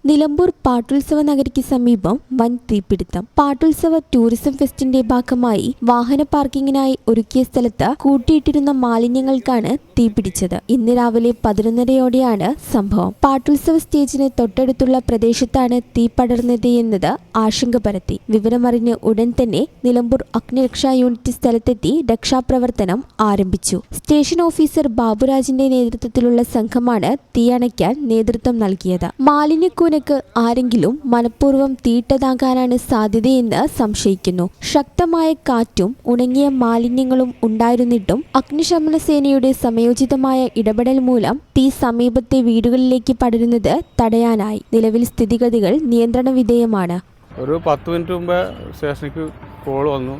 നിലമ്പൂർ പാട്ടുത്സവ നഗരിക്ക് സമീപം വൻ തീപിടുത്തം. പാട്ടുത്സവ ടൂറിസം ഫെസ്റ്റിന്റെ ഭാഗമായി വാഹന പാർക്കിങ്ങിനായി ഒരുക്കിയ സ്ഥലത്ത് കൂട്ടിയിട്ടിരുന്ന മാലിന്യങ്ങൾക്കാണ് തീപിടിച്ചത്. ഇന്ന് രാവിലെ 11:30-യോടെയാണ് സംഭവം. പാട്ടുത്സവ സ്റ്റേജിന് തൊട്ടടുത്തുള്ള പ്രദേശത്താണ് തീ പടർന്നത് എന്നത് ആശങ്ക പരത്തി. വിവരമറിഞ്ഞ് ഉടൻ തന്നെ നിലമ്പൂർ അഗ്നിരക്ഷാ യൂണിറ്റ് സ്ഥലത്തെത്തി രക്ഷാപ്രവർത്തനം ആരംഭിച്ചു. സ്റ്റേഷൻ ഓഫീസർ ബാബുരാജിന്റെ നേതൃത്വത്തിലുള്ള സംഘമാണ് തീയണയ്ക്കാൻ നേതൃത്വം നൽകിയത്. മാലിന്യക്കൂനക്ക് ആരെങ്കിലും മനഃപൂർവ്വം തീയിട്ടതാകാനാണ് സാധ്യതയെന്ന് സംശയിക്കുന്നു. ശക്തമായ കാറ്റും ഉണങ്ങിയ മാലിന്യങ്ങളും ഉണ്ടായിരുന്നിട്ടും അഗ്നിശമന സേനയുടെ സമയോചിതമായ ഇടപെടൽ മൂലം തീ സമീപത്തെ വീടുകളിലേക്ക് പടരുന്നത് തടയാനായി. നിലവിൽ സ്ഥിതിഗതികൾ നിയന്ത്രണ വിധേയമാണ്. ഒരു 10 മിനിറ്റ് മുമ്പ് സ്റ്റേഷനിലേക്ക് കോൾ വന്നു.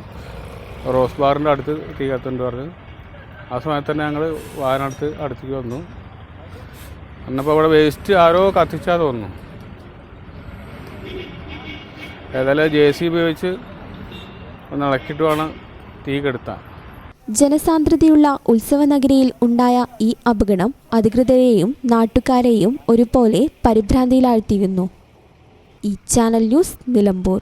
റോസ് ബാറിൻ്റെ അടുത്ത് തീ കത്തുണ്ട് പറഞ്ഞു. ആ സമയത്ത് തന്നെ ഞങ്ങൾ വാഹനടുത്ത് അടുത്തേക്ക് വന്നു. എന്നപ്പോൾ അവിടെ വേസ്റ്റ് ആരോ കത്തിച്ചാൽ തോന്നുന്നു. ഏതായാലും JCB ഉപയോഗിച്ച് ഒന്ന് ഇളക്കിയിട്ട് വേണം തീ കെടുത്താൻ. ജനസാന്ദ്രതയുള്ള ഉത്സവ നഗരിയിൽ ഉണ്ടായ ഈ അപകടം അധികൃതരെയും നാട്ടുകാരെയും ഒരുപോലെ പരിഭ്രാന്തിയിലാഴ്ത്തിയിരുന്നു. ഈ ചാനൽ ന്യൂസ്, നിലമ്പൂർ.